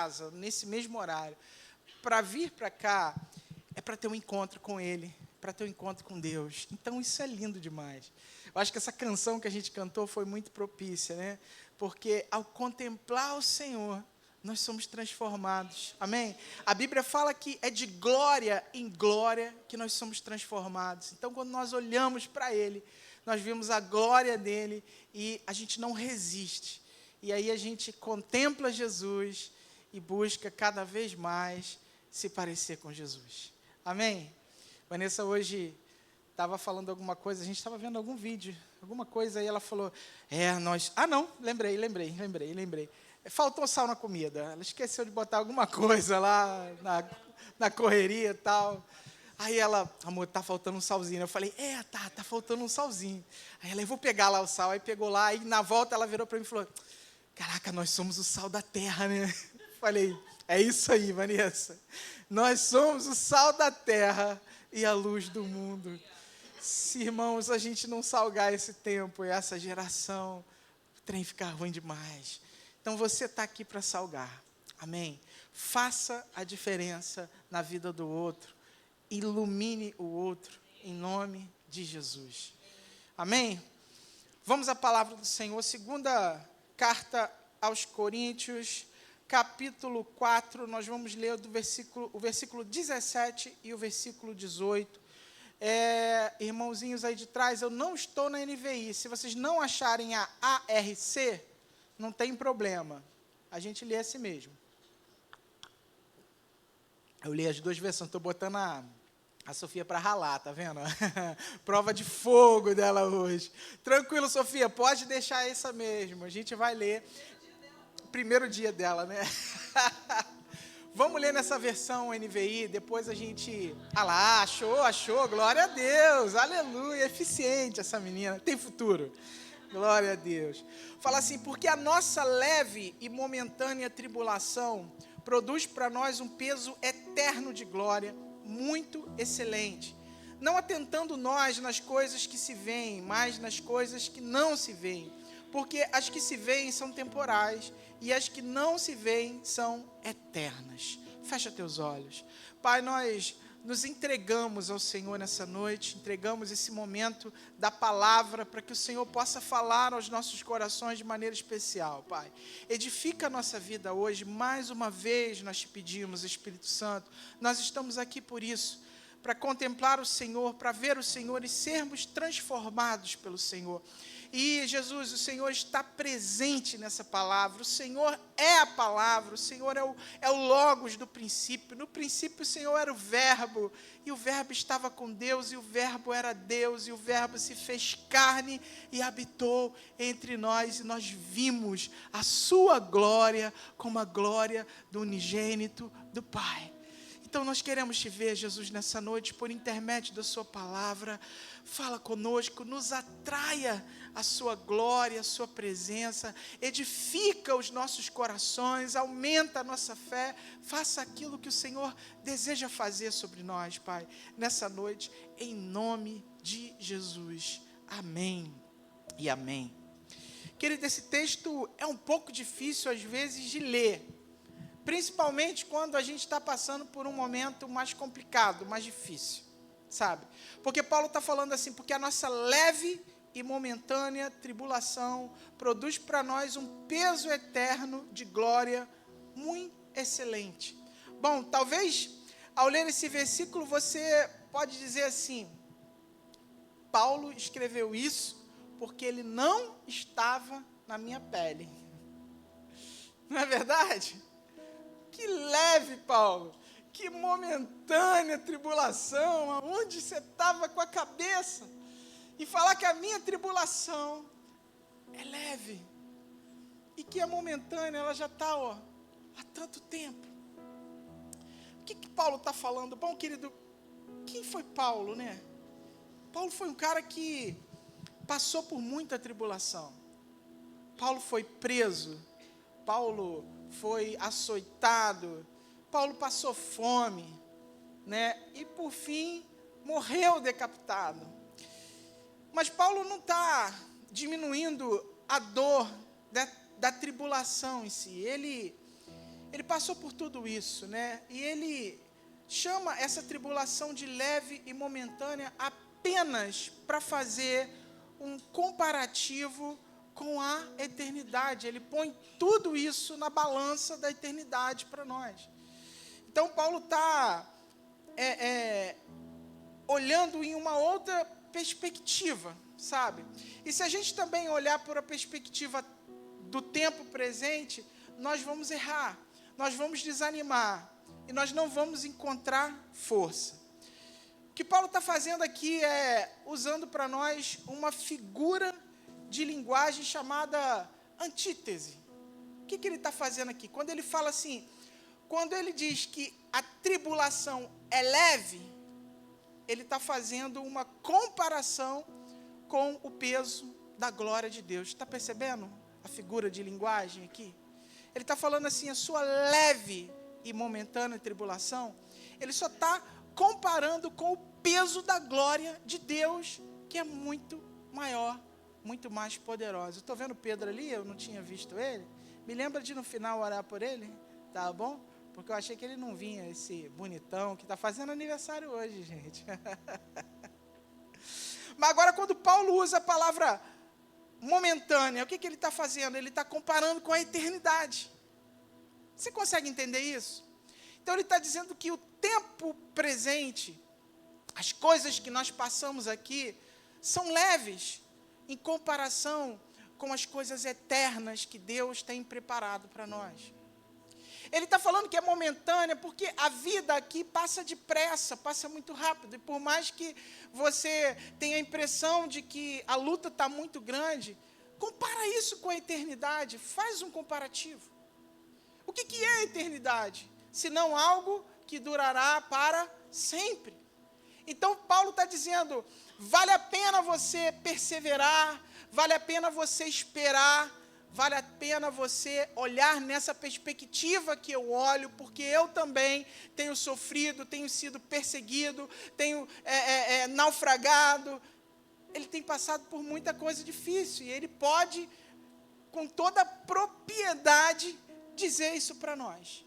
casa, nesse mesmo horário, para vir para cá, é para ter um encontro com Ele, para ter um encontro com Deus. Então, isso é lindo demais. Eu acho que essa canção que a gente cantou foi muito propícia, né? Porque ao contemplar o Senhor, nós somos transformados. Amém? A Bíblia fala que é de glória em glória que nós somos transformados. Então, quando nós olhamos para Ele, nós vimos a glória dEle e a gente não resiste. E aí a gente contempla Jesus e busca cada vez mais se parecer com Jesus. Amém? Vanessa hoje estava falando alguma coisa, a gente estava vendo algum vídeo, alguma coisa, aí ela falou, nós... Ah, não, lembrei. Faltou sal na comida, ela esqueceu de botar alguma coisa lá na correria e tal. Aí ela, amor, tá faltando um salzinho. Eu falei, tá faltando um salzinho. Aí ela, eu vou pegar lá o sal, aí pegou lá, aí na volta ela virou para mim e falou, caraca, nós somos o sal da terra, né? Falei, é isso aí, Vanessa. Nós somos o sal da terra e a luz do mundo. Se, irmãos, a gente não salgar esse tempo e essa geração, o trem fica ruim demais. Então, você está aqui para salgar. Amém? Faça a diferença na vida do outro. Ilumine o outro, em nome de Jesus. Amém? Vamos à palavra do Senhor. Segunda carta aos Coríntios, capítulo 4, nós vamos ler o versículo 17 e o versículo 18. Irmãozinhos aí de trás, eu não estou na NVI. Se vocês não acharem a ARC, não tem problema. A gente lê assim mesmo. Eu li as duas versões, estou botando a Sofia para ralar, tá vendo? Prova de fogo dela hoje. Tranquilo, Sofia, pode deixar essa mesmo. A gente vai ler. Primeiro dia dela, né? Vamos ler nessa versão NVI, depois a gente... Ah lá, achou, glória a Deus, aleluia, eficiente essa menina, tem futuro. Glória a Deus. Fala assim, porque a nossa leve e momentânea tribulação produz para nós um peso eterno de glória, muito excelente. Não atentando nós nas coisas que se veem, mas nas coisas que não se veem. Porque as que se veem são temporais e as que não se veem são eternas. Fecha teus olhos. Pai, nós nos entregamos ao Senhor nessa noite, entregamos esse momento da palavra para que o Senhor possa falar aos nossos corações de maneira especial, Pai. Edifica a nossa vida hoje, mais uma vez nós te pedimos, Espírito Santo, nós estamos aqui por isso, para contemplar o Senhor, para ver o Senhor e sermos transformados pelo Senhor. E, Jesus, o Senhor está presente nessa palavra, o Senhor é a palavra, o Senhor é o Logos do princípio. No princípio o Senhor era o Verbo, e o Verbo estava com Deus, e o Verbo era Deus, e o Verbo se fez carne e habitou entre nós, e nós vimos a sua glória como a glória do unigênito do Pai. Então nós queremos te ver, Jesus, nessa noite, por intermédio da sua palavra. Fala conosco, nos atraia a sua glória, a sua presença, edifica os nossos corações, aumenta a nossa fé, faça aquilo que o Senhor deseja fazer sobre nós, Pai, nessa noite, em nome de Jesus. Amém e amém. Querido, esse texto é um pouco difícil às vezes de ler, principalmente quando a gente está passando por um momento mais complicado, mais difícil, sabe? Porque Paulo está falando assim, porque a nossa leve e momentânea tribulação produz para nós um peso eterno de glória muito excelente. Bom, talvez ao ler esse versículo você pode dizer assim, Paulo escreveu isso porque ele não estava na minha pele. Não é verdade? Que leve, Paulo, que momentânea tribulação, aonde você estava com a cabeça, e falar que a minha tribulação é leve, e que a momentânea, ela já está, há tanto tempo. O que Paulo está falando? Bom, querido, quem foi Paulo, né? Paulo foi um cara que passou por muita tribulação. Paulo foi preso, Paulo foi açoitado, Paulo passou fome, né? E por fim morreu decapitado. Mas Paulo não está diminuindo a dor da tribulação em si. Ele ele passou por tudo isso, né? E ele chama essa tribulação de leve e momentânea apenas para fazer um comparativo com a eternidade. Ele põe tudo isso na balança da eternidade para nós. Então, Paulo está olhando em uma outra perspectiva, sabe? E se a gente também olhar por a perspectiva do tempo presente, nós vamos errar, nós vamos desanimar e nós não vamos encontrar força. O que Paulo está fazendo aqui é usando para nós uma figura de linguagem chamada antítese. O que ele está fazendo aqui? Quando ele fala assim, quando ele diz que a tribulação é leve, ele está fazendo uma comparação com o peso da glória de Deus. Está percebendo a figura de linguagem aqui? Ele está falando assim, a sua leve e momentânea tribulação, ele só está comparando com o peso da glória de Deus, que é muito maior, muito mais poderosa. Estou vendo Pedro ali, eu não tinha visto ele. Me lembra de no final orar por ele, tá bom? Porque eu achei que ele não vinha, esse bonitão que está fazendo aniversário hoje, gente. Mas agora, quando Paulo usa a palavra momentânea, o que ele está fazendo? Ele está comparando com a eternidade. Você consegue entender isso? Então, ele está dizendo que o tempo presente, as coisas que nós passamos aqui, são leves em comparação com as coisas eternas que Deus tem preparado para nós. Ele está falando que é momentânea porque a vida aqui passa depressa, passa muito rápido. E por mais que você tenha a impressão de que a luta está muito grande, compara isso com a eternidade, faz um comparativo. O que é a eternidade? Senão algo que durará para sempre. Então Paulo está dizendo, vale a pena você perseverar, vale a pena você esperar, vale a pena você olhar nessa perspectiva que eu olho, porque eu também tenho sofrido, tenho sido perseguido, tenho naufragado. Ele tem passado por muita coisa difícil e ele pode, com toda propriedade, dizer isso para nós,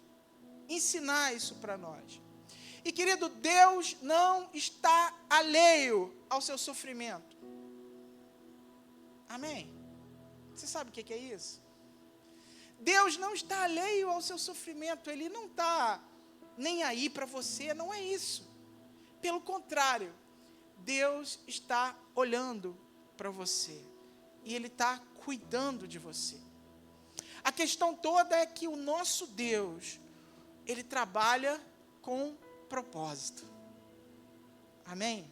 ensinar isso para nós. E, querido, Deus não está alheio ao seu sofrimento. Amém? Você sabe o que é isso? Deus não está alheio ao seu sofrimento, Ele não está nem aí para você, não é isso. Pelo contrário, Deus está olhando para você e Ele está cuidando de você. A questão toda é que o nosso Deus, Ele trabalha com propósito. Amém?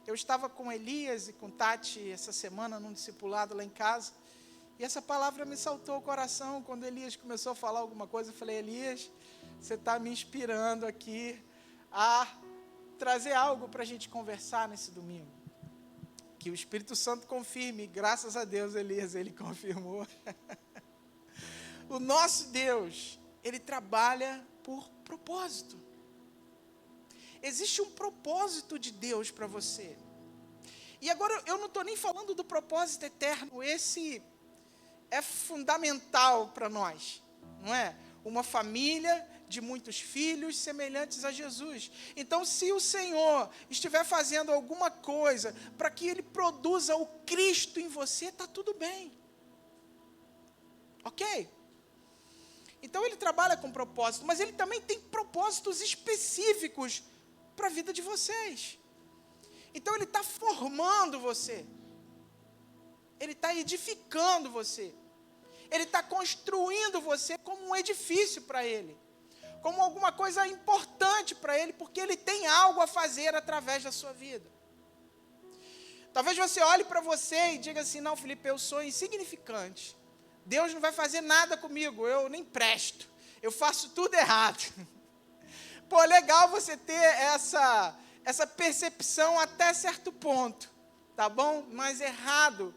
Eu estava com Elias e com Tati essa semana num discipulado lá em casa. E essa palavra me saltou o coração. Quando Elias começou a falar alguma coisa, eu falei, Elias, você está me inspirando aqui a trazer algo para a gente conversar nesse domingo. Que o Espírito Santo confirme. Graças a Deus, Elias, ele confirmou. O nosso Deus, Ele trabalha por propósito. Existe um propósito de Deus para você. E agora eu não estou nem falando do propósito eterno. Esse é fundamental para nós, não é? Uma família de muitos filhos semelhantes a Jesus. Então, se o Senhor estiver fazendo alguma coisa para que Ele produza o Cristo em você, está tudo bem. Ok? Então, Ele trabalha com propósito, mas Ele também tem propósitos específicos para a vida de vocês. Então, Ele está formando você. Ele está edificando você. Ele está construindo você como um edifício para Ele. Como alguma coisa importante para Ele, porque Ele tem algo a fazer através da sua vida. Talvez você olhe para você e diga assim, não, Felipe, eu sou insignificante. Deus não vai fazer nada comigo, eu nem presto. Eu faço tudo errado. Pô, legal você ter essa percepção até certo ponto, tá bom? Mas errado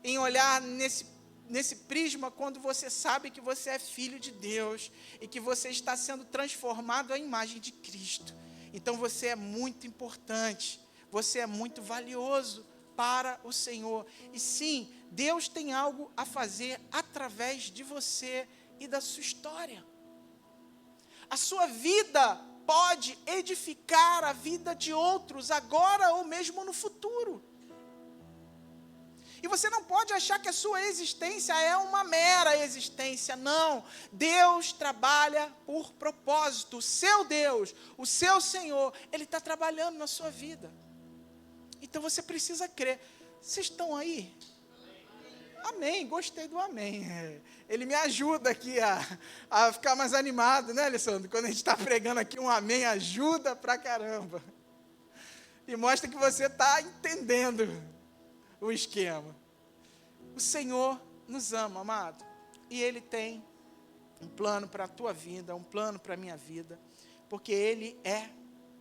em olhar nesse prisma quando você sabe que você é filho de Deus e que você está sendo transformado à imagem de Cristo. Então você é muito importante, você é muito valioso para o Senhor. E sim, Deus tem algo a fazer através de você e da sua história. A sua vida pode edificar a vida de outros, agora ou mesmo no futuro. E você não pode achar que a sua existência é uma mera existência, não. Deus trabalha por propósito. O seu Deus, o seu Senhor, Ele está trabalhando na sua vida. Então você precisa crer. Vocês estão aí? Amém, gostei do amém. Ele me ajuda aqui a ficar mais animado, né, Alessandro? Quando a gente está pregando aqui um amém, ajuda pra caramba. E mostra que você está entendendo o esquema. O Senhor nos ama, amado. E Ele tem um plano para a tua vida, um plano para a minha vida. Porque Ele é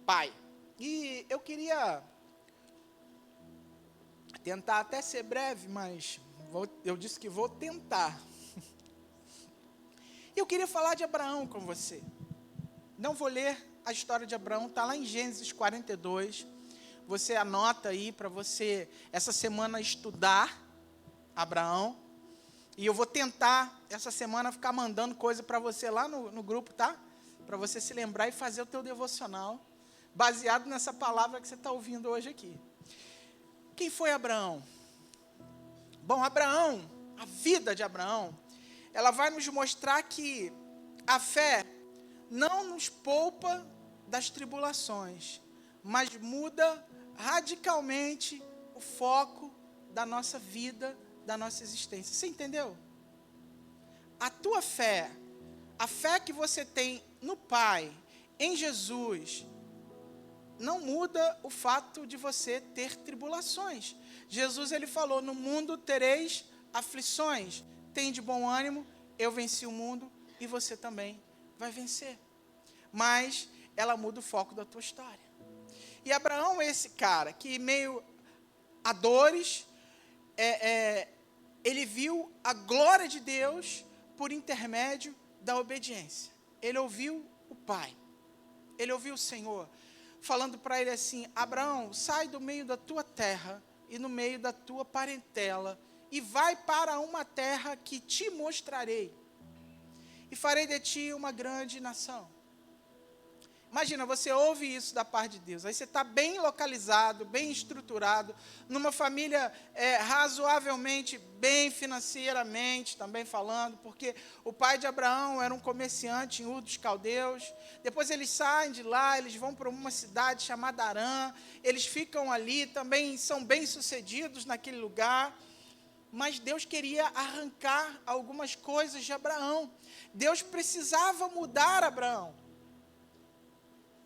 Pai. E eu queria tentar até ser breve, mas eu disse que vou tentar. E eu queria falar de Abraão com você. Não vou ler a história de Abraão, está lá em Gênesis 42. Você anota aí para você, essa semana, estudar Abraão. E eu vou tentar, essa semana, ficar mandando coisa para você lá no grupo, tá? Para você se lembrar e fazer o teu devocional, baseado nessa palavra que você está ouvindo hoje aqui. Quem foi Abraão? Bom, Abraão, a vida de Abraão, ela vai nos mostrar que a fé não nos poupa das tribulações, mas muda radicalmente o foco da nossa vida, da nossa existência. Você entendeu? A tua fé, a fé que você tem no Pai, em Jesus, não muda o fato de você ter tribulações. Jesus, ele falou, no mundo tereis aflições, tem de bom ânimo, eu venci o mundo e você também vai vencer. Mas ela muda o foco da tua história. E Abraão é esse cara que, meio a dores, ele viu a glória de Deus por intermédio da obediência. Ele ouviu o Pai, ele ouviu o Senhor, falando para ele assim, Abraão, sai do meio da tua terra e no meio da tua parentela, e vai para uma terra que te mostrarei, e farei de ti uma grande nação. Imagina, você ouve isso da parte de Deus, aí você está bem localizado, bem estruturado, numa família razoavelmente bem financeiramente, também falando, porque o pai de Abraão era um comerciante em Ur dos Caldeus, depois eles saem de lá, eles vão para uma cidade chamada Harã, eles ficam ali, também são bem-sucedidos naquele lugar, mas Deus queria arrancar algumas coisas de Abraão, Deus precisava mudar Abraão.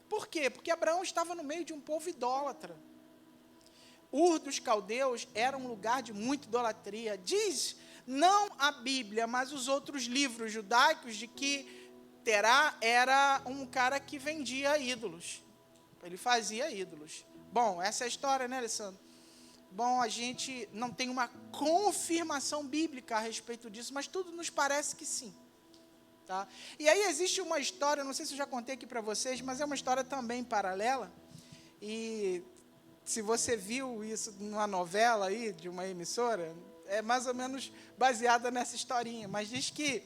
Por quê? Porque Abraão estava no meio de um povo idólatra. Ur dos Caldeus era um lugar de muita idolatria. Diz, não a Bíblia, mas os outros livros judaicos, de que Terá era um cara que vendia ídolos. Ele fazia ídolos. Bom, essa é a história, né, Alessandro? Bom, a gente não tem uma confirmação bíblica a respeito disso, mas tudo nos parece que sim. Tá? E aí existe uma história, não sei se eu já contei aqui para vocês, mas é uma história também paralela, e se você viu isso numa novela aí, de uma emissora, é mais ou menos baseada nessa historinha, mas diz que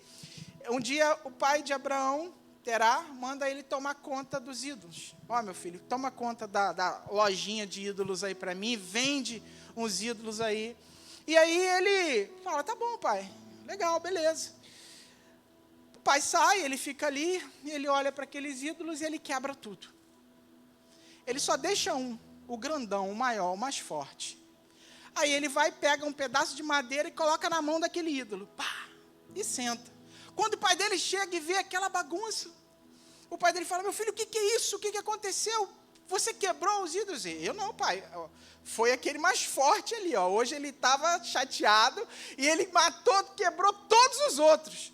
um dia o pai de Abraão, Terá, manda ele tomar conta dos ídolos. Ó, meu filho, toma conta da lojinha de ídolos aí para mim, vende uns ídolos aí. E aí ele fala, tá bom, pai, legal, beleza. O pai sai, ele fica ali, e ele olha para aqueles ídolos e ele quebra tudo. Ele só deixa um, o grandão, o maior, o mais forte. Aí ele vai, pega um pedaço de madeira e coloca na mão daquele ídolo. Pá, e senta. Quando o pai dele chega e vê aquela bagunça, o pai dele fala, meu filho, o que é isso? O que aconteceu? Você quebrou os ídolos? Eu não, pai. Foi aquele mais forte ali. Ó. Hoje ele estava chateado e ele matou, quebrou todos os outros.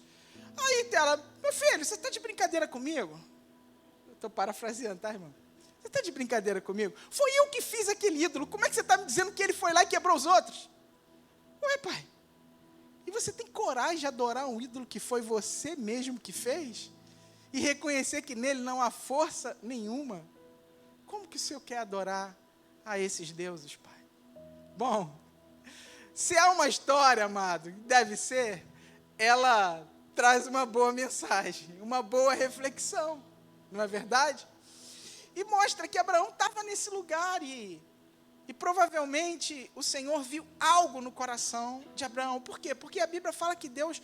Aí ela, meu filho, você está de brincadeira comigo? Eu estou parafraseando, tá, irmão? Você está de brincadeira comigo? Foi eu que fiz aquele ídolo. Como é que você está me dizendo que ele foi lá e quebrou os outros? Ué, pai. E você tem coragem de adorar um ídolo que foi você mesmo que fez? E reconhecer que nele não há força nenhuma? Como que o senhor quer adorar a esses deuses, pai? Bom, se há uma história, amado, deve ser, ela traz uma boa mensagem, uma boa reflexão. não é verdade? E mostra que Abraão estava nesse lugar e provavelmente o Senhor viu algo no coração de Abraão. Por quê? Porque a Bíblia fala que Deus,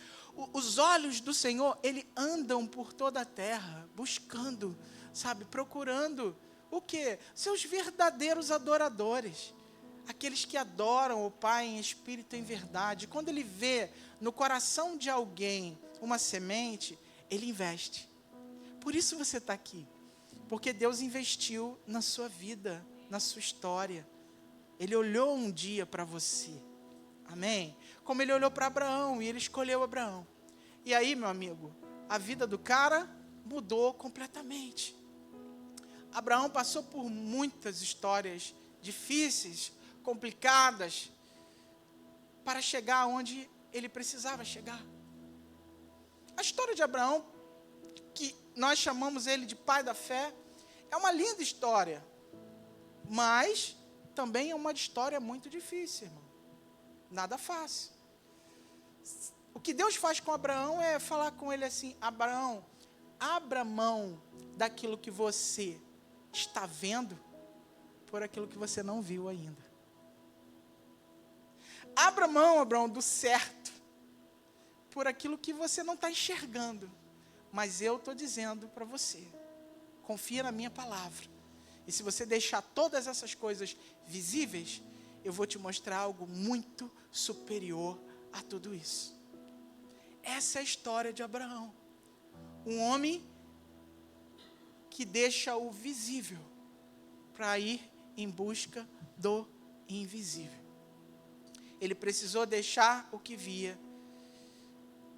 os olhos do Senhor, ele andam por toda a terra, buscando, sabe, procurando o quê? Seus verdadeiros adoradores. Aqueles que adoram o Pai em espírito e em verdade. Quando ele vê no coração de alguém uma semente, ele investe. Por isso você está aqui. Porque Deus investiu na sua vida, na sua história. Ele olhou um dia para você. Amém? Como ele olhou para Abraão e ele escolheu Abraão. E aí, meu amigo, a vida do cara mudou completamente. Abraão passou por muitas histórias difíceis, complicadas, para chegar onde ele precisava chegar. A história de Abraão, que nós chamamos ele de pai da fé, é uma linda história, mas também é uma história muito difícil, irmão. Nada fácil. O que Deus faz com Abraão é falar com ele assim: Abraão, abra mão daquilo que você está vendo por aquilo que você não viu ainda. Abra mão, Abraão, do certo por aquilo que você não está enxergando. Mas eu estou dizendo para você, confia na minha palavra. E se você deixar todas essas coisas visíveis, eu vou te mostrar algo muito superior a tudo isso. Essa é a história de Abraão. Um homem que deixa o visível para ir em busca do invisível. Ele precisou deixar o que via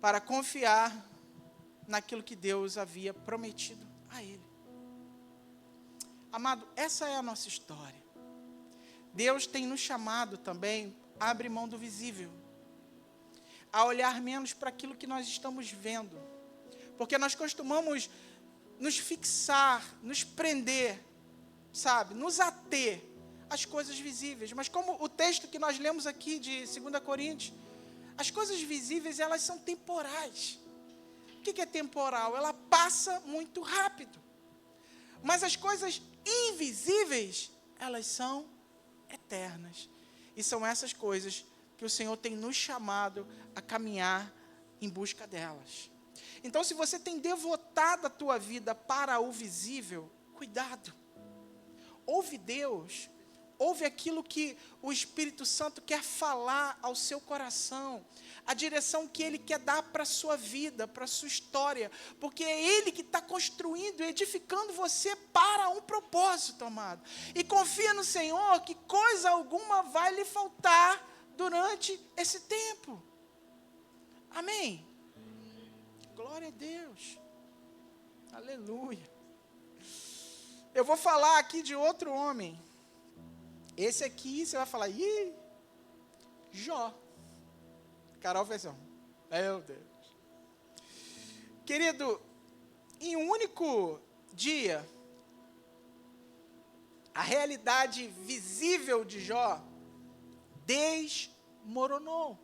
para confiar naquilo que Deus havia prometido a ele. Amado, essa é a nossa história. Deus tem nos chamado também a abrir mão do visível, a olhar menos para aquilo que nós estamos vendo, porque nós costumamos nos fixar, nos prender, sabe, nos ater às coisas visíveis. Mas como o texto que nós lemos aqui de 2 Coríntios, as coisas visíveis, elas são temporais. O que é temporal? Ela passa muito rápido. Mas as coisas invisíveis, elas são eternas. E são essas coisas que o Senhor tem nos chamado a caminhar em busca delas. Então, se você tem devotado a tua vida para o visível, cuidado. Ouve Deus, ouve aquilo que o Espírito Santo quer falar ao seu coração, a direção que Ele quer dar para a sua vida, para a sua história, porque é Ele que está construindo e edificando você para um propósito, amado. E confia no Senhor que coisa alguma vai lhe faltar durante esse tempo. Amém? Glória a Deus. Aleluia. Eu vou falar aqui de outro homem. Esse aqui, você vai falar, ih, Jó. Carol fez assim, meu Deus. Querido, em um único dia, a realidade visível de Jó desmoronou.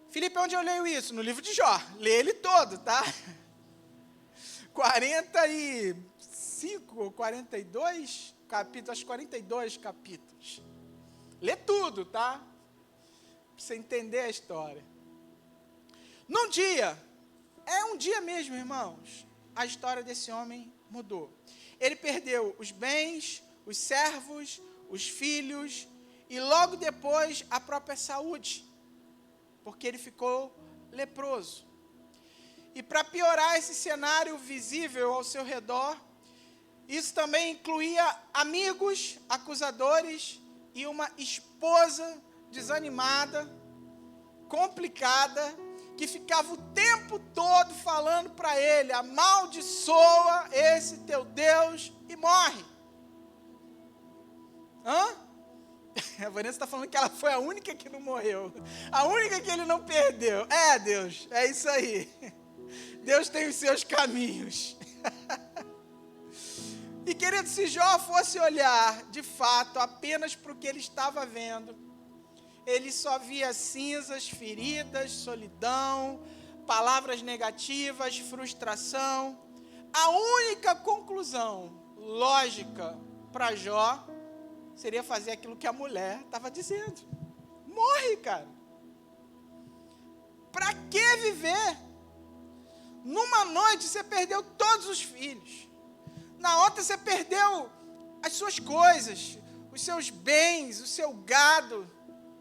Felipe, onde eu leio isso? No livro de Jó. Lê ele todo, tá? 45 ou 42 capítulos, acho 42 capítulos. Lê tudo, tá? Para você entender a história. Num dia, é um dia mesmo, irmãos, a história desse homem mudou. Ele perdeu os bens, os servos, os filhos e logo depois a própria saúde, porque ele ficou leproso. E para piorar esse cenário visível ao seu redor, isso também incluía amigos acusadores e uma esposa desanimada, complicada, que ficava o tempo todo falando para ele, amaldiçoa esse teu Deus e morre. A Vanessa está falando que ela foi a única que não morreu, a única que ele não perdeu. É, Deus, é isso aí. Deus tem os seus caminhos. E, querido, se Jó fosse olhar, de fato, apenas para o que ele estava vendo, ele só via cinzas, feridas, solidão, palavras negativas, frustração, A única conclusão lógica para Jó seria fazer aquilo que a mulher estava dizendo. Morre, cara. Para que viver? Numa noite você perdeu todos os filhos. Na outra você perdeu as suas coisas, os seus bens, o seu gado,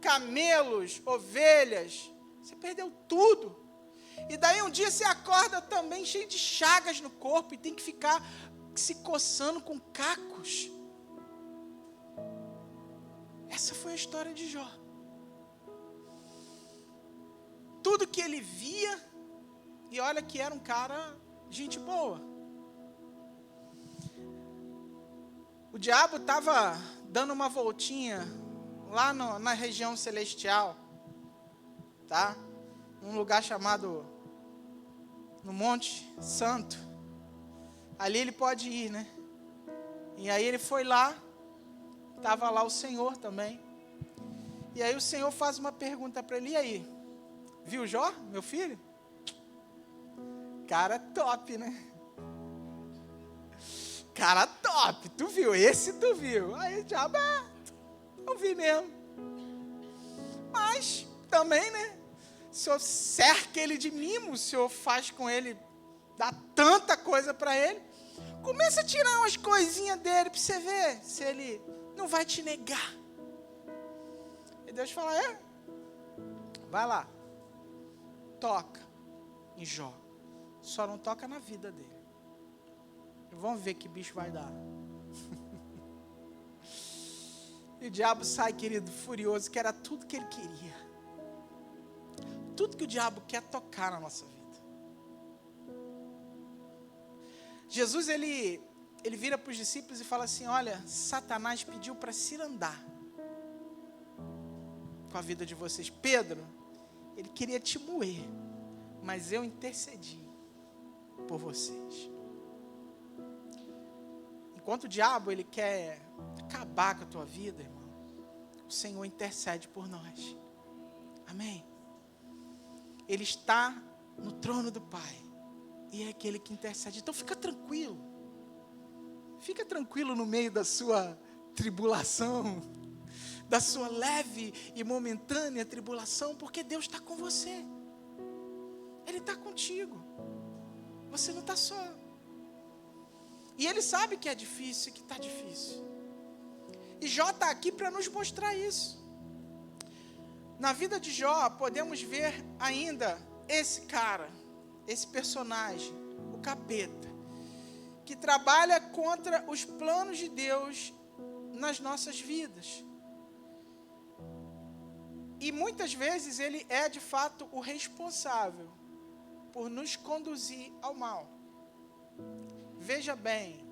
camelos, ovelhas. Você perdeu tudo. E daí um dia você acorda também cheio de chagas no corpo e tem que ficar se coçando com cacos. Essa foi a história de Jó. Tudo que ele via, e olha que era um cara, gente boa. O diabo estava dando uma voltinha lá na região celestial, tá? Um lugar chamado no Monte Santo. Ali ele pode ir, né? E aí ele foi lá, estava lá o Senhor também. E aí o Senhor faz uma pergunta para ele: e aí, viu Jó, meu filho? Cara top, né? Cara top, tu viu? Esse tu viu. Aí o diabo, eu vi mesmo. Mas também, né? O Senhor cerca ele de mimo, o Senhor faz com ele, dá tanta coisa para ele. Começa a tirar umas coisinhas dele para você ver se ele não vai te negar. E Deus fala: vai lá, toca em Jó, só não toca na vida dele. Vamos ver que bicho vai dar. E o diabo sai, querido, furioso, que era tudo que ele queria. Tudo que o diabo quer tocar na nossa vida. Jesus, ele vira para os discípulos e fala assim: olha, Satanás pediu para se andar com a vida de vocês. Pedro, ele queria te moer, mas eu intercedi por vocês. Enquanto o diabo, ele quer acabar com a tua vida, irmão, o Senhor intercede por nós. Amém? Ele está no trono do Pai. E é aquele que intercede. Então fica tranquilo. Fica tranquilo no meio da sua tribulação, da sua leve e momentânea tribulação, porque Deus está com você. Ele está contigo. Você não está só. E Ele sabe que é difícil e que está difícil. E Jó está aqui para nos mostrar isso. Na vida de Jó, podemos ver ainda esse cara, esse personagem, o capeta, que trabalha contra os planos de Deus nas nossas vidas. E muitas vezes ele é de fato o responsável por nos conduzir ao mal. Veja bem,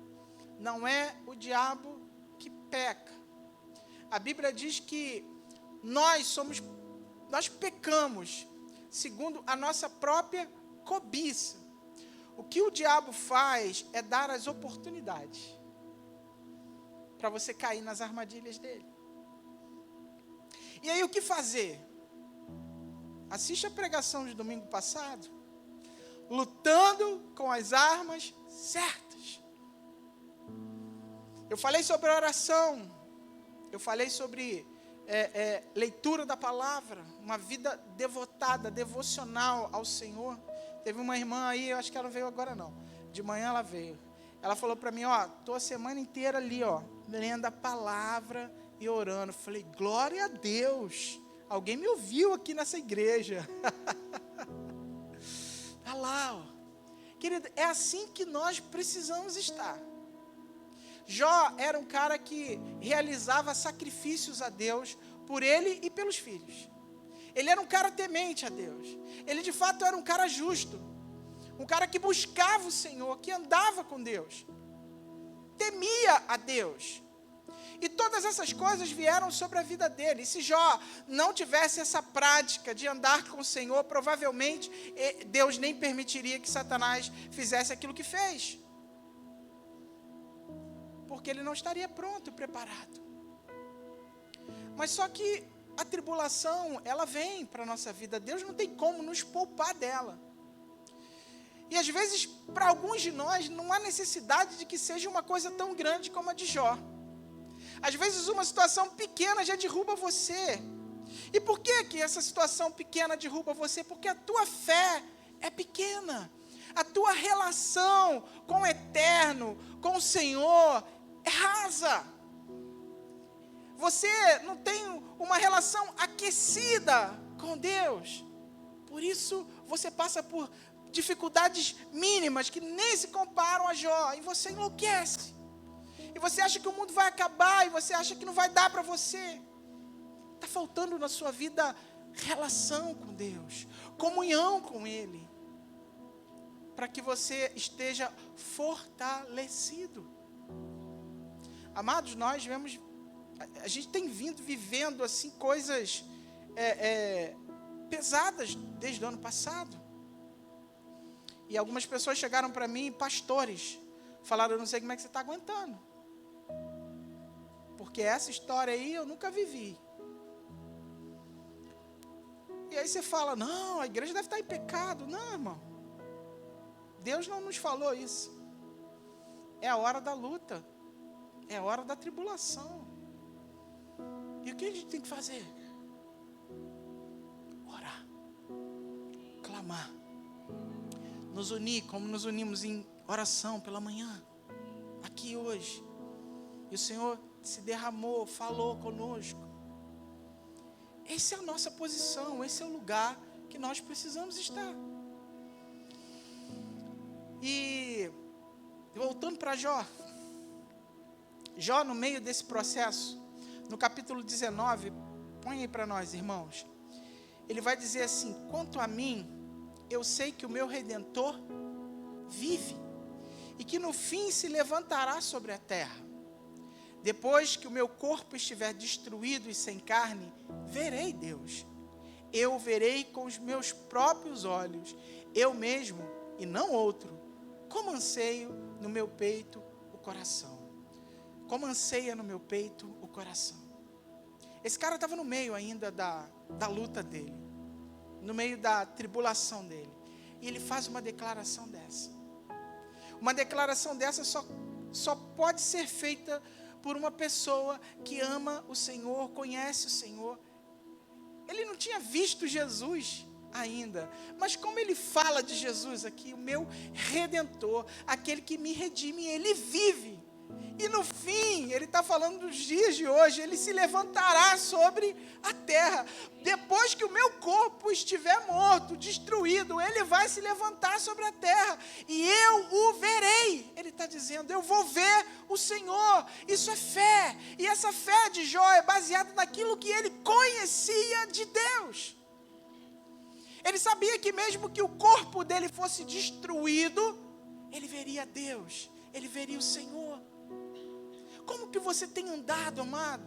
não é o diabo que peca. A Bíblia diz que nós pecamos segundo a nossa própria cobiça. O que o diabo faz é dar as oportunidades para você cair nas armadilhas dele. E aí o que fazer? Assiste a pregação de domingo passado. Lutando com as armas certas. Eu falei sobre oração. Eu falei sobre leitura da palavra. Uma vida devotada, devocional ao Senhor. Teve uma irmã aí, eu acho que ela não veio agora não. De manhã ela veio. Ela falou para mim, tô a semana inteira ali, lendo a palavra e orando. Eu falei, glória a Deus. Alguém me ouviu aqui nessa igreja. Está lá, Querido, é assim que nós precisamos estar. Jó era um cara que realizava sacrifícios a Deus por ele e pelos filhos. Ele era um cara temente a Deus. Ele de fato era um cara justo. Um cara que buscava o Senhor, que andava com Deus. Temia a Deus. E todas essas coisas vieram sobre a vida dele. E se Jó não tivesse essa prática de andar com o Senhor, provavelmente Deus nem permitiria que Satanás fizesse aquilo que fez. Porque ele não estaria pronto, preparado. Mas só que a tribulação, ela vem para a nossa vida. Deus não tem como nos poupar dela. E às vezes, para alguns de nós, não há necessidade de que seja uma coisa tão grande como a de Jó. Às vezes uma situação pequena já derruba você. E por que essa situação pequena derruba você? Porque a tua fé é pequena. A tua relação com o eterno, com o Senhor, é rasa. Você não tem uma relação aquecida com Deus. Por isso você passa por dificuldades mínimas que nem se comparam a Jó. E você enlouquece. E você acha que o mundo vai acabar. E você acha que não vai dar para você. Está faltando na sua vida relação com Deus. Comunhão com Ele. Para que você esteja fortalecido. Amados, nós vemos... A gente tem vivendo assim coisas pesadas desde o ano passado. E algumas pessoas chegaram para mim, pastores, falaram, eu não sei como é que você está aguentando. Porque essa história aí eu nunca vivi. E aí você fala, não, a igreja deve estar em pecado. Não, irmão. Deus não nos falou isso. É a hora da luta. É a hora da tribulação. E o que a gente tem que fazer? Orar. Clamar. Nos unir, como nos unimos em oração pela manhã. Aqui hoje. E o Senhor se derramou, falou conosco. Essa é a nossa posição, esse é o lugar que nós precisamos estar. E voltando para Jó. Jó, no meio desse processo, no capítulo 19, põe aí para nós, irmãos. Ele vai dizer assim, quanto a mim, eu sei que o meu Redentor vive, e que no fim se levantará sobre a terra. Depois que o meu corpo estiver destruído e sem carne, verei Deus. Eu verei com os meus próprios olhos, eu mesmo e não outro, como anseio no meu peito o coração. Como anseia no meu peito o coração. Esse cara estava no meio ainda da luta dele, no meio da tribulação dele. E ele faz uma declaração dessa. Uma declaração dessa só pode ser feita por uma pessoa que ama o Senhor, conhece o Senhor. Ele não tinha visto Jesus ainda, mas como ele fala de Jesus aqui, o meu Redentor, aquele que me redime, ele vive. E no fim, ele está falando dos dias de hoje, ele se levantará sobre a terra. Depois que o meu corpo estiver morto, destruído, ele vai se levantar sobre a terra. E eu o verei. Ele está dizendo, eu vou ver o Senhor. Isso é fé. E essa fé de Jó é baseada naquilo que ele conhecia de Deus. Ele sabia que mesmo que o corpo dele fosse destruído, ele veria Deus. Ele veria o Senhor. Como que você tem andado, amado?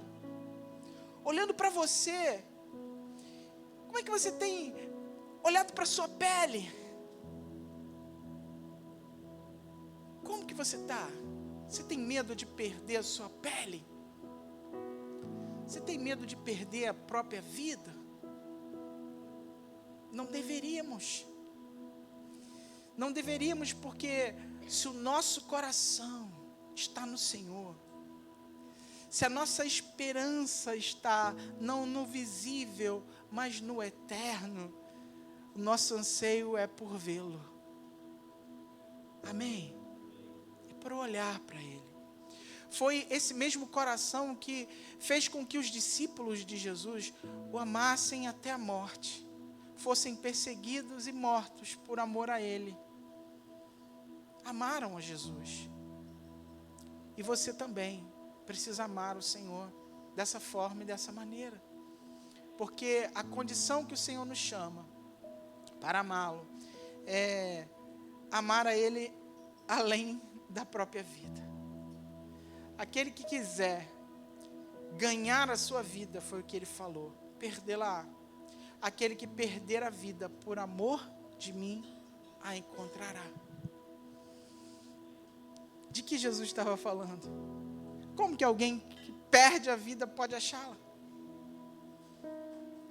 Olhando para você, como é que você tem olhado para a sua pele? Como que você está? Você tem medo de perder a sua pele? Você tem medo de perder a própria vida? Não deveríamos. Não deveríamos, porque se o nosso coração está no Senhor, se a nossa esperança está não no visível, mas no eterno, o nosso anseio é por vê-lo. Amém? É por olhar para Ele. Foi esse mesmo coração que fez com que os discípulos de Jesus o amassem até a morte, fossem perseguidos e mortos por amor a Ele. Amaram a Jesus. E você também precisa amar o Senhor dessa forma e dessa maneira. Porque a condição que o Senhor nos chama para amá-lo é amar a Ele além da própria vida. Aquele que quiser ganhar a sua vida, foi o que Ele falou, perdê-la. Aquele que perder a vida por amor de mim, a encontrará. De que Jesus estava falando? Como que alguém que perde a vida pode achá-la?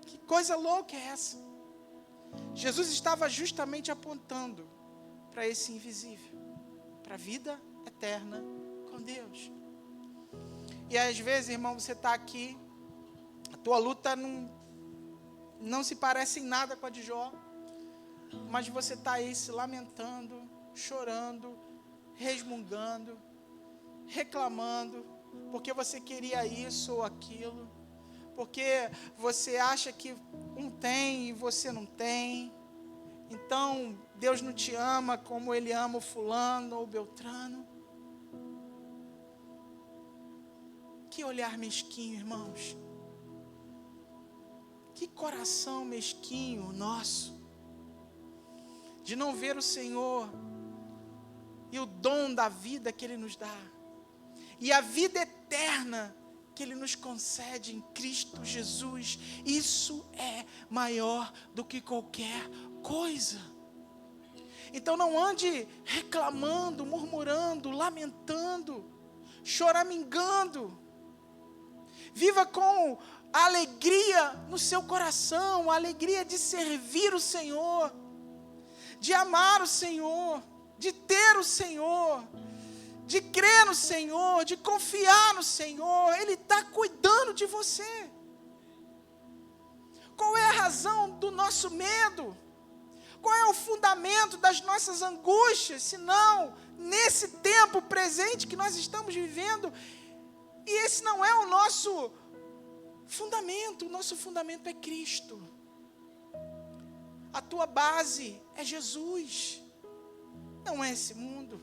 Que coisa louca é essa? Jesus estava justamente apontando para esse invisível, para a vida eterna com Deus. E às vezes, irmão, você está aqui, a tua luta não se parece em nada com a de Jó, mas você está aí se lamentando, chorando, resmungando, reclamando, porque você queria isso ou aquilo, porque você acha que um tem e você não tem, então Deus não te ama como Ele ama o fulano ou o beltrano. Que olhar mesquinho, irmãos. Que coração mesquinho nosso, de não ver o Senhor e o dom da vida que Ele nos dá, e a vida eterna que Ele nos concede em Cristo Jesus. Isso é maior do que qualquer coisa. Então não ande reclamando, murmurando, lamentando, choramingando. Viva com a alegria no seu coração, a alegria de servir o Senhor, de amar o Senhor, de ter o Senhor, de crer no Senhor, de confiar no Senhor. Ele está cuidando de você. Qual é a razão do nosso medo? Qual é o fundamento das nossas angústias, se não nesse tempo presente que nós estamos vivendo? E esse não é o nosso fundamento. O nosso fundamento é Cristo. A tua base é Jesus, não é esse mundo.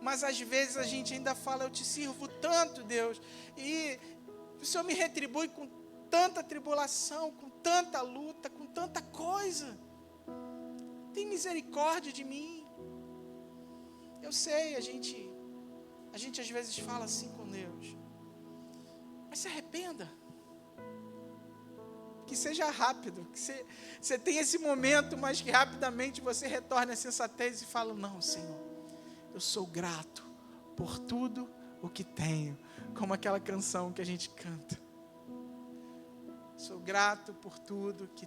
Mas às vezes a gente ainda fala: eu te sirvo tanto, Deus, e o Senhor me retribui com tanta tribulação, com tanta luta, com tanta coisa. Tem misericórdia de mim. Eu sei, a gente às vezes fala assim com Deus, mas se arrependa, que seja rápido, que você tenha esse momento, mas que rapidamente você retorne à sensatez e fale: não, Senhor, eu sou grato por tudo o que tenho, como aquela canção que a gente canta. Sou grato por tudo que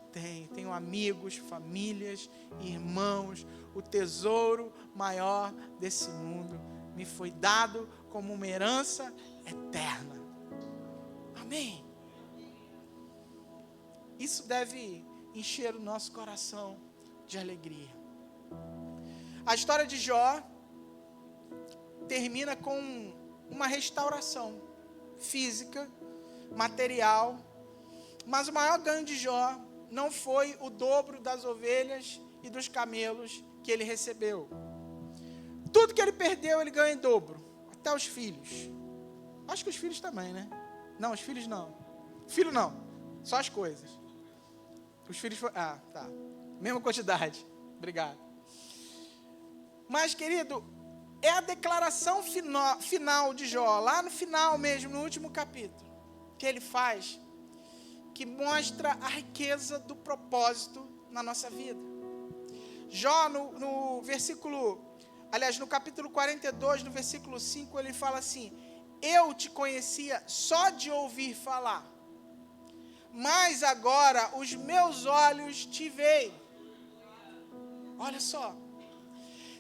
tenho amigos, famílias, irmãos. O tesouro maior desse mundo me foi dado como uma herança eterna. Amém? Isso deve encher o nosso coração de alegria. A história de Jó termina com uma restauração física, material, mas o maior ganho de Jó não foi o dobro das ovelhas e dos camelos que ele recebeu. Tudo que ele perdeu, ele ganha em dobro. Até os filhos. Acho que os filhos também, né? Não, os filhos não. Filho não. Só as coisas. Os filhos foram... Ah, tá. Mesma quantidade. Obrigado. Mas, querido, é a declaração final de Jó, lá no final mesmo, no último capítulo, que ele faz, que mostra a riqueza do propósito na nossa vida. Jó, no capítulo 42, no versículo 5, ele fala assim: eu te conhecia só de ouvir falar, mas agora os meus olhos te veem. Olha só.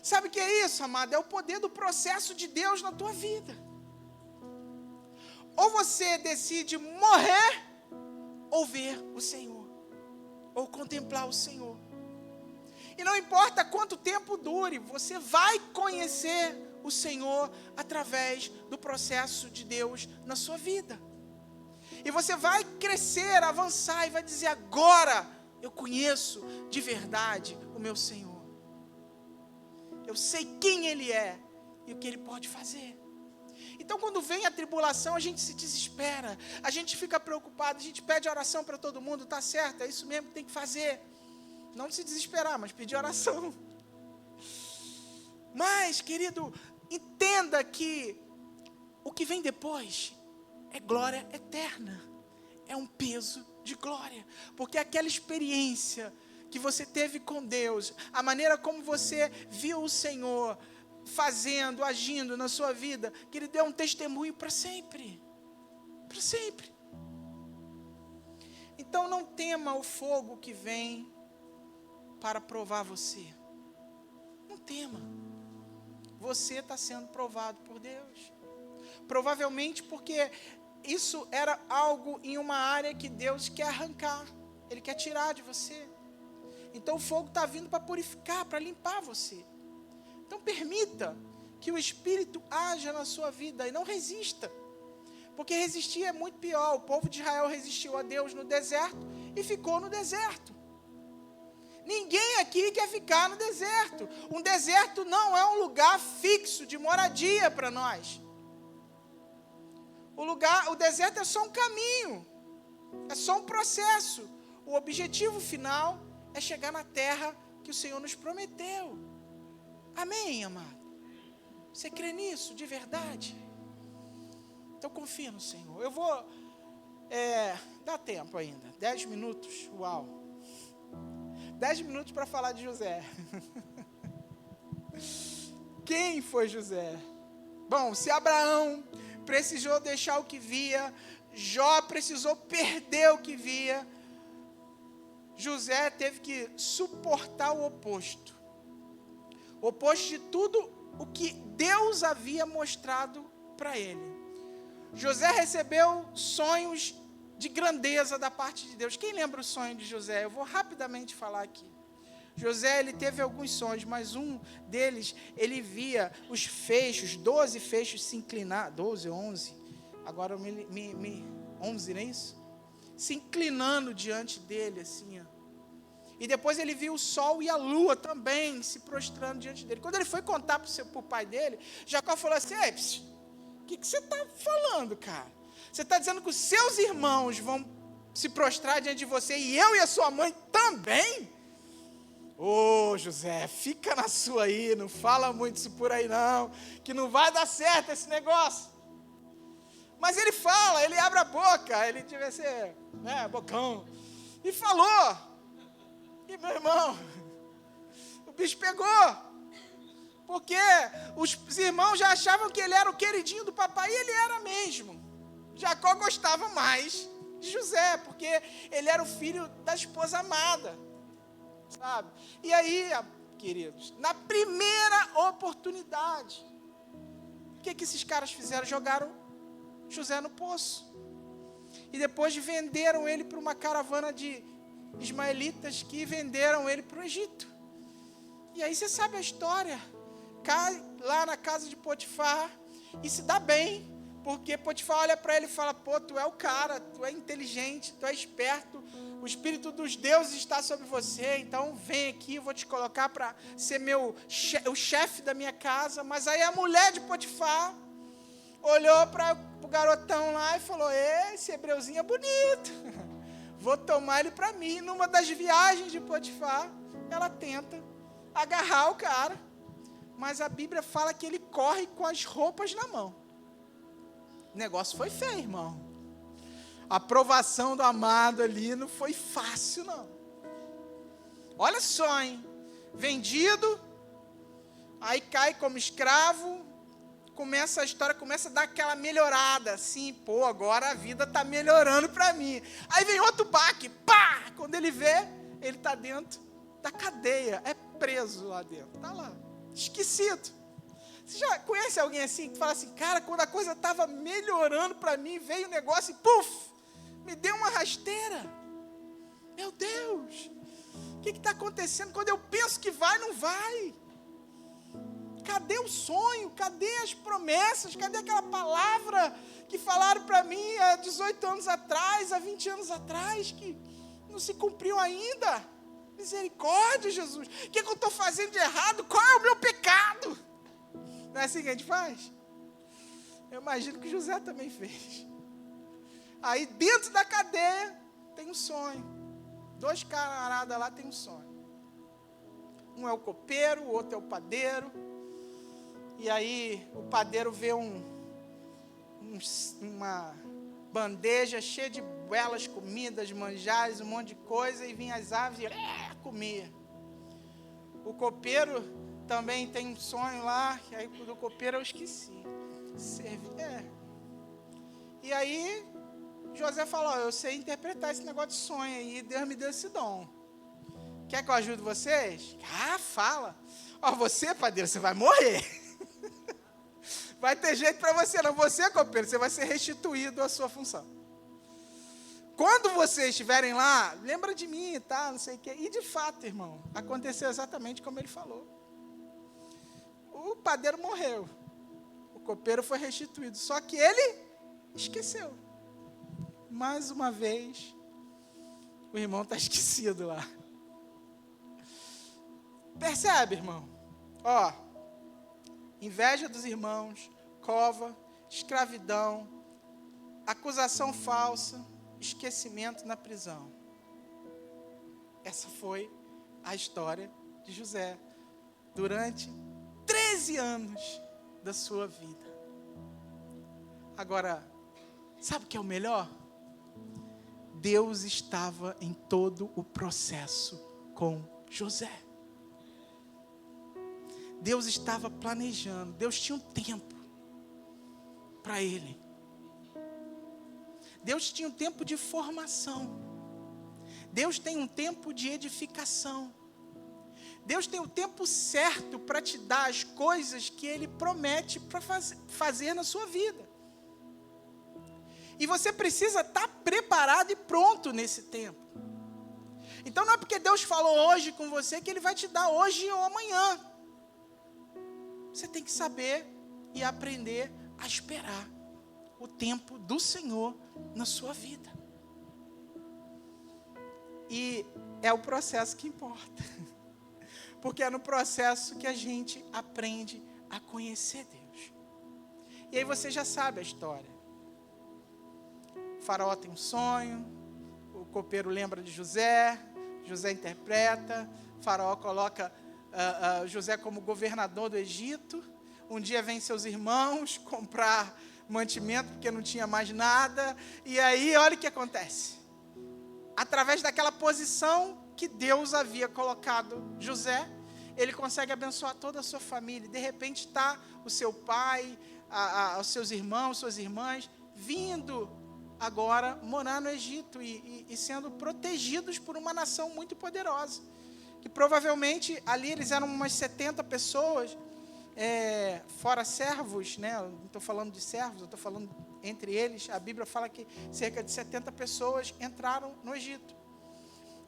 Sabe o que é isso, amado? É o poder do processo de Deus na tua vida. Ou você decide morrer, ou ver o Senhor, ou contemplar o Senhor. E não importa quanto tempo dure, você vai conhecer o Senhor através do processo de Deus na sua vida. E você vai crescer, avançar e vai dizer: agora eu conheço de verdade o meu Senhor. Eu sei quem Ele é e o que Ele pode fazer. Então, quando vem a tribulação, a gente se desespera, a gente fica preocupado, a gente pede oração para todo mundo. Tá certo, é isso mesmo que tem que fazer. Não se desesperar, mas pedir oração. Mas, querido, entenda que o que vem depois é glória eterna. É um peso de glória. Porque aquela experiência que você teve com Deus, a maneira como você viu o Senhor fazendo, agindo na sua vida, que Ele deu um testemunho para sempre. Para sempre. Então não tema o fogo que vem para provar você. tema. Você está sendo provado por Deus. Provavelmente porque isso era algo em uma área que Deus quer arrancar. Ele quer tirar de você. Então o fogo está vindo para purificar, para limpar você. Então permita que o Espírito haja na sua vida e não resista. Porque resistir é muito pior. O povo de Israel resistiu a Deus no deserto e ficou no deserto. Ninguém aqui quer ficar no deserto. Um deserto não é um lugar fixo de moradia para nós. O deserto é só um caminho. É só um processo. O objetivo final é chegar na terra que o Senhor nos prometeu. Amém, amado? Você crê nisso de verdade? Então confia no Senhor. Eu vou... dá tempo ainda. 10 minutos. Uau. 10 minutos para falar de José. Quem foi José? Bom, se Abraão precisou deixar o que via, Jó precisou perder o que via, José teve que suportar o oposto. O oposto de tudo o que Deus havia mostrado para ele. José recebeu sonhos de grandeza da parte de Deus. Quem lembra o sonho de José? Eu vou rapidamente falar aqui. José, ele teve alguns sonhos, mas um deles, ele via os feixes, 12 feixes se inclinar, 12, 11, agora 11, não é isso? Se inclinando diante dele, assim, ó. E depois ele viu o sol e a lua também se prostrando diante dele. Quando ele foi contar para o pai dele, Jacó falou assim, o que você está falando, cara? Você está dizendo que os seus irmãos vão se prostrar diante de você e eu e a sua mãe também? Ô, José, fica na sua aí, não fala muito isso por aí não, que não vai dar certo esse negócio. Mas ele fala, ele abre a boca, ele devia ser, bocão, e falou. E meu irmão, o bicho pegou. Porque os irmãos já achavam que ele era o queridinho do papai, e ele era mesmo. Jacó gostava mais de José, porque ele era o filho da esposa amada, sabe? E aí, queridos, na primeira oportunidade, o que esses caras fizeram? Jogaram José no poço. E depois venderam ele para uma caravana de ismaelitas que venderam ele para o Egito. E aí você sabe a história. Cai lá na casa de Potifar e se dá bem, porque Potifar olha para ele e fala, tu é o cara, tu é inteligente, tu é esperto, o Espírito dos deuses está sobre você, então vem aqui, eu vou te colocar para ser o chefe da minha casa. Mas aí a mulher de Potifar olhou para o garotão lá e falou, esse hebreuzinho é bonito, vou tomar ele para mim. Numa das viagens de Potifar, ela tenta agarrar o cara, mas a Bíblia fala que ele corre com as roupas na mão. O negócio foi feio, irmão. A aprovação do amado ali não foi fácil, não. Olha só, hein? Vendido, aí cai como escravo, a história começa a dar aquela melhorada, assim, agora a vida está melhorando para mim. Aí vem outro baque, pá! Quando ele vê, ele está dentro da cadeia, é preso lá dentro, está lá, esquecido. Você já conhece alguém assim, que fala assim, cara, quando a coisa estava melhorando para mim, veio o negócio e puf, me deu uma rasteira. Meu Deus, o que está acontecendo? Quando eu penso que vai, não vai. Cadê o sonho? Cadê as promessas? Cadê aquela palavra que falaram para mim há 18 anos atrás, há 20 anos atrás, que não se cumpriu ainda? Misericórdia, Jesus. O que eu estou fazendo de errado? Qual é o meu pecado? Não é assim que a gente faz? Eu imagino que José também fez. Aí dentro da cadeia tem um sonho. 2 camaradas lá tem um sonho. Um é o copeiro, o outro é o padeiro. E aí o padeiro vê uma bandeja cheia de belas comidas, manjares, um monte de coisa, e vinha as aves e ele comia. O copeiro também tem um sonho lá, que aí do copeiro eu esqueci. E aí José falou, eu sei interpretar esse negócio de sonho aí, Deus me deu esse dom. Quer que eu ajude vocês? Fala. Ó, você, padeiro, você vai morrer. Vai ter jeito para você, não. Você, copeiro, você vai ser restituído à sua função. Quando vocês estiverem lá, lembra de mim, tá? Não sei o quê. E de fato, irmão, aconteceu exatamente como ele falou. O padeiro morreu. O copeiro foi restituído. Só que ele esqueceu. Mais uma vez, o irmão está esquecido lá. Percebe, irmão? Ó, inveja dos irmãos, cova, escravidão, acusação falsa, esquecimento na prisão. Essa foi a história de José durante 13 anos da sua vida. Agora, sabe o que é o melhor? Deus estava em todo o processo com José. Deus estava planejando, Deus tinha um tempo para ele. Deus tinha um tempo de formação. Deus tem um tempo de edificação. Deus tem o tempo certo para te dar as coisas que Ele promete para fazer na sua vida. E você precisa estar preparado e pronto nesse tempo. Então não é porque Deus falou hoje com você que Ele vai te dar hoje ou amanhã. Você tem que saber e aprender a esperar o tempo do Senhor na sua vida. E é o processo que importa. Porque é no processo que a gente aprende a conhecer Deus. E aí você já sabe a história. O faraó tem um sonho, o copeiro lembra de José, José interpreta, o faraó coloca José como governador do Egito. Um dia vem seus irmãos comprar mantimento, porque não tinha mais nada. E aí, olha o que acontece. Através daquela posição que Deus havia colocado José, ele consegue abençoar toda a sua família. De repente está o seu pai, os seus irmãos, suas irmãs, vindo agora morar no Egito e sendo protegidos por uma nação muito poderosa. Que provavelmente ali eles eram umas 70 pessoas, fora servos, né? Eu não estou falando de servos, eu estou falando entre eles. A Bíblia fala que cerca de 70 pessoas entraram no Egito.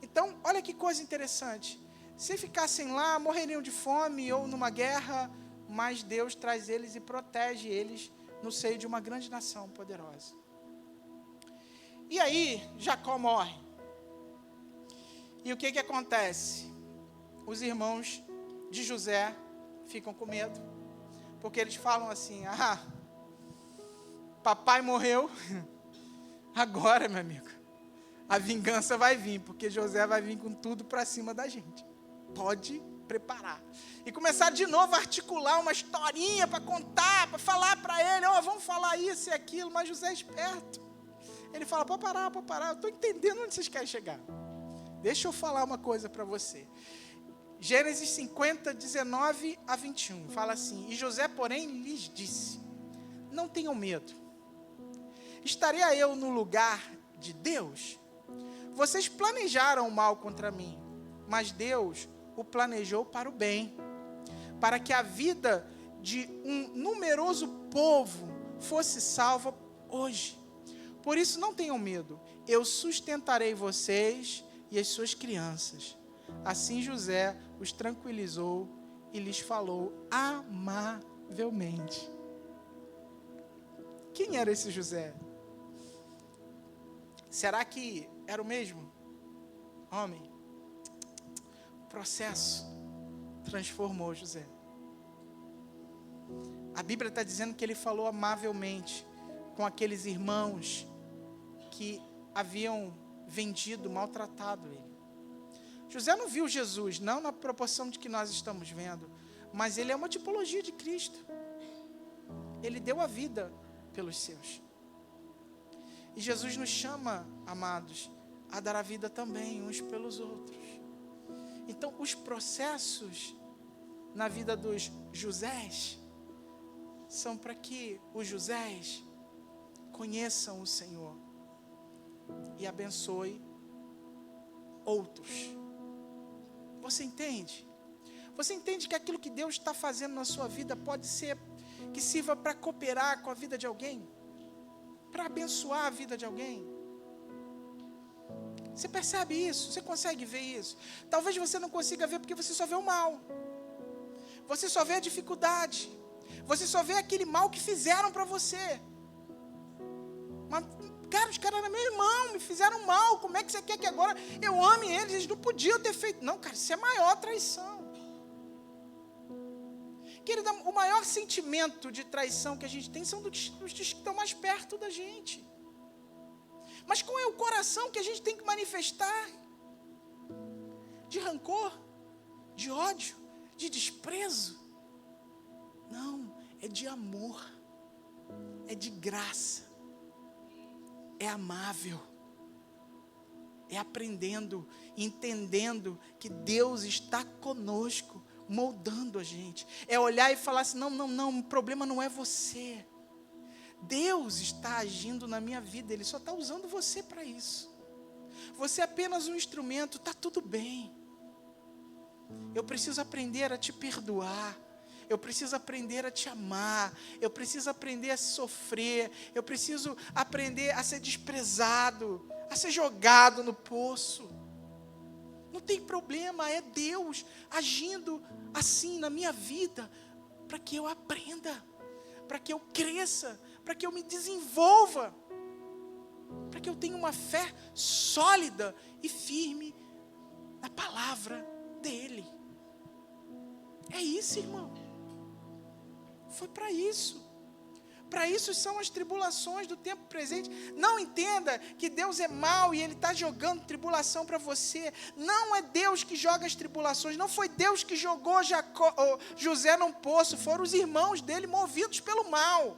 Então, olha que coisa interessante. Se ficassem lá, morreriam de fome ou numa guerra, mas Deus traz eles e protege eles no seio de uma grande nação poderosa. E aí, Jacó morre. E o que acontece? Os irmãos de José ficam com medo, porque eles falam assim: papai morreu, agora, meu amigo, a vingança vai vir, porque José vai vir com tudo para cima da gente. Pode preparar. E começaram de novo a articular uma historinha para contar, para falar para ele: vamos falar isso e aquilo. Mas José é esperto. Ele fala: pode parar, eu estou entendendo onde vocês querem chegar. Deixa eu falar uma coisa para você. Gênesis 50, 19 a 21, fala assim: e José, porém, lhes disse: não tenham medo. Estaria eu no lugar de Deus? Vocês planejaram o mal contra mim, mas Deus o planejou para o bem, para que a vida de um numeroso povo fosse salva hoje. Por isso não tenham medo, eu sustentarei vocês e as suas crianças. Assim José os tranquilizou e lhes falou amavelmente. Quem era esse José? Será que era o mesmo homem? O processo transformou José. A Bíblia está dizendo que ele falou amavelmente com aqueles irmãos que haviam vendido, maltratado ele. José não viu Jesus, não na proporção de que nós estamos vendo, mas ele é uma tipologia de Cristo. Ele deu a vida pelos seus. E Jesus nos chama, amados, a dar a vida também uns pelos outros. Então, os processos na vida dos Josés são para que os Josés conheçam o Senhor e abençoe outros. Você entende? Você entende que aquilo que Deus está fazendo na sua vida pode ser que sirva para cooperar com a vida de alguém? Para abençoar a vida de alguém? Você percebe isso? Você consegue ver isso? Talvez você não consiga ver porque você só vê o mal. Você só vê a dificuldade. Você só vê aquele mal que fizeram para você. Mas, cara, os caras eram meu irmão, me fizeram mal. Como é que você quer que agora eu ame eles? Eles não podiam ter feito. Não, cara, isso é a maior traição. Querida, o maior sentimento de traição que a gente tem são dos que estão mais perto da gente. Mas qual é o coração que a gente tem que manifestar? De rancor? De ódio? De desprezo? Não, é de amor. É de graça. É amável. É aprendendo, entendendo que Deus está conosco, moldando a gente. É olhar e falar assim, não, o problema não é você. Deus está agindo na minha vida, Ele só está usando você para isso. Você é apenas um instrumento, está tudo bem. Eu preciso aprender a te perdoar. Eu preciso aprender a te amar. Eu preciso aprender a sofrer. Eu preciso aprender a ser desprezado, a ser jogado no poço. Não tem problema, é Deus agindo assim na minha vida, para que eu aprenda, para que eu cresça, para que eu me desenvolva, para que eu tenha uma fé sólida e firme na palavra dEle. É isso, irmão. Foi para isso. Para isso são as tribulações do tempo presente. Não entenda que Deus é mau e Ele está jogando tribulação para você. Não é Deus que joga as tribulações. Não foi Deus que jogou José num poço. Foram os irmãos dele movidos pelo mal.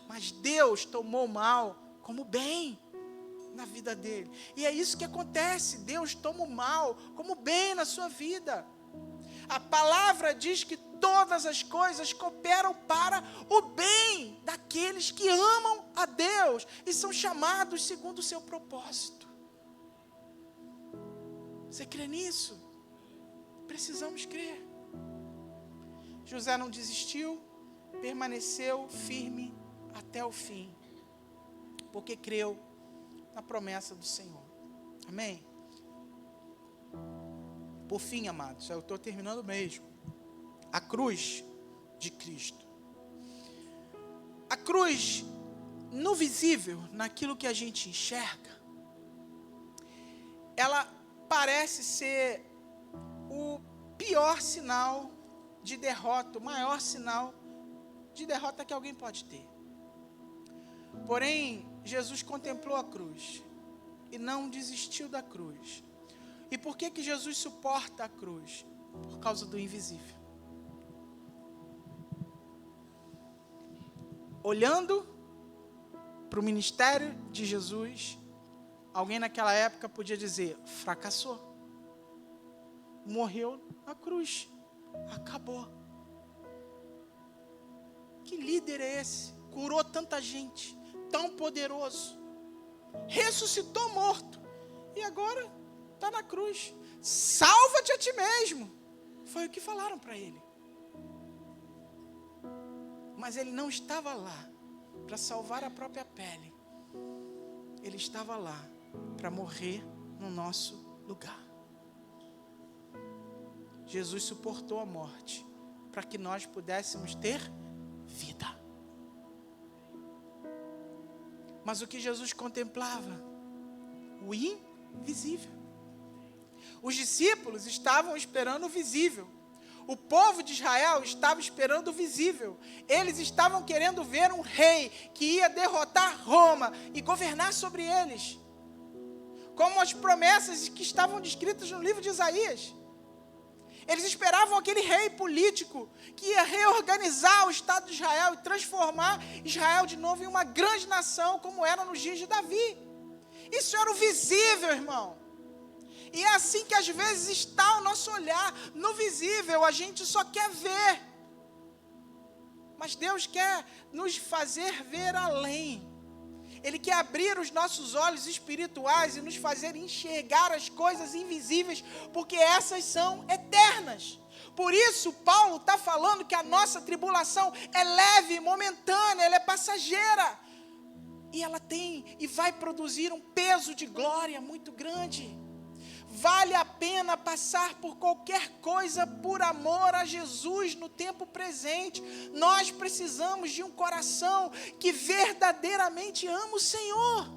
Mas Deus tomou o mal como bem na vida dele. E é isso que acontece. Deus toma o mal como bem na sua vida. A palavra diz que todas as coisas cooperam para o bem daqueles que amam a Deus e são chamados segundo o seu propósito. Você crê nisso? Precisamos crer. José não desistiu, permaneceu firme até o fim, porque creu na promessa do Senhor. Amém? Por fim, amados, eu estou terminando mesmo. A cruz de Cristo. A cruz, no visível, naquilo que a gente enxerga, ela parece ser o pior sinal de derrota, o maior sinal de derrota que alguém pode ter. Porém, Jesus contemplou a cruz e não desistiu da cruz. E por que Jesus suporta a cruz? Por causa do invisível. Olhando para o ministério de Jesus, alguém naquela época podia dizer, fracassou. Morreu na cruz. Acabou. Que líder é esse? Curou tanta gente, tão poderoso. Ressuscitou morto. E agora está na cruz. Salva-te a ti mesmo. Foi o que falaram para ele. Mas ele não estava lá para salvar a própria pele. Ele estava lá para morrer no nosso lugar. Jesus suportou a morte para que nós pudéssemos ter vida. Mas o que Jesus contemplava? O invisível. Os discípulos estavam esperando o visível. O povo de Israel estava esperando o visível. Eles estavam querendo ver um rei que ia derrotar Roma e governar sobre eles. Como as promessas que estavam descritas no livro de Isaías. Eles esperavam aquele rei político que ia reorganizar o Estado de Israel e transformar Israel de novo em uma grande nação, como era nos dias de Davi. Isso era o visível, irmão. E é assim que às vezes está o nosso olhar. No visível, a gente só quer ver. Mas Deus quer nos fazer ver além. Ele quer abrir os nossos olhos espirituais e nos fazer enxergar as coisas invisíveis, porque essas são eternas. Por isso, Paulo está falando que a nossa tribulação é leve, momentânea, ela é passageira. E ela tem e vai produzir um peso de glória muito grande. Vale a pena passar por qualquer coisa por amor a Jesus no tempo presente. Nós precisamos de um coração que verdadeiramente ama o Senhor,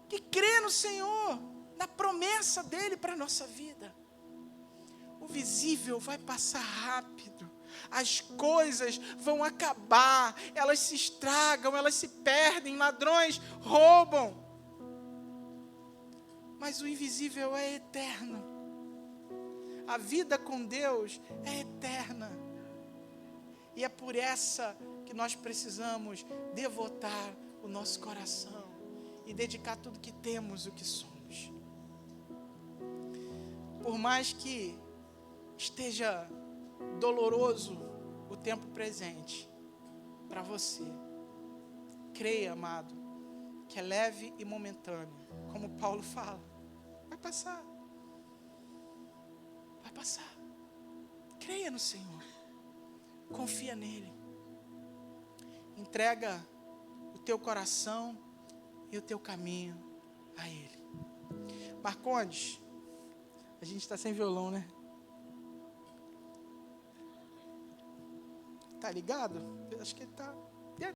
que crê no Senhor, na promessa dEle para a nossa vida. O visível vai passar rápido, as coisas vão acabar, elas se estragam, elas se perdem, ladrões roubam. Mas o invisível é eterno. A vida com Deus é eterna. E é por essa que nós precisamos devotar o nosso coração e dedicar tudo que temos, o que somos. Por mais que esteja doloroso o tempo presente para você, creia, amado, que é leve e momentâneo, como Paulo fala. Vai passar. Vai passar. Creia no Senhor. Confia nele. Entrega o teu coração e o teu caminho a Ele. Marcondes, a gente está sem violão, né? Tá ligado? Acho que ele tá.